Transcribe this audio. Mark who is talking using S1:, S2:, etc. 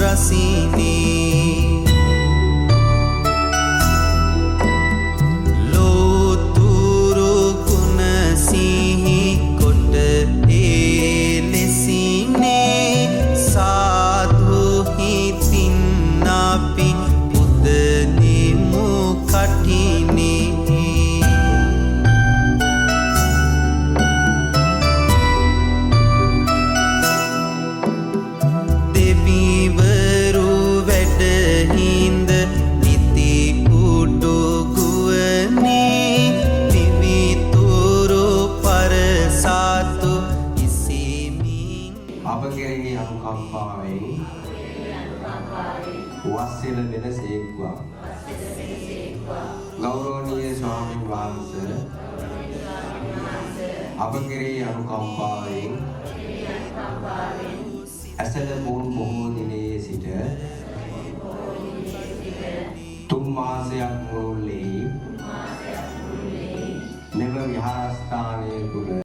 S1: රසිනේ ලෝතුරු ගුණ සිහි කොට ලෙසිනේ සාධු හිතින් අපි පුදනෙමු කටිනේ දෙවිවරු වැඩහිඳ ඉති උඩු ගුවනේ පිවිතුරු පරසාතු ඉසිමින්
S2: අප කෙරෙහි අනුකම්පාවෙන් වස්සෙල දෙනසේක්වා ගෞරවනීය ස්වාමීන් වහන්සේ අප කෙරෙහි අනුකම්පාවෙන් ඇසළ පුන් බොහෝ දිනයේ සිට තුන් මාසයක් මුළුල්ලේ මෙම විහාරස්ථානය තුළ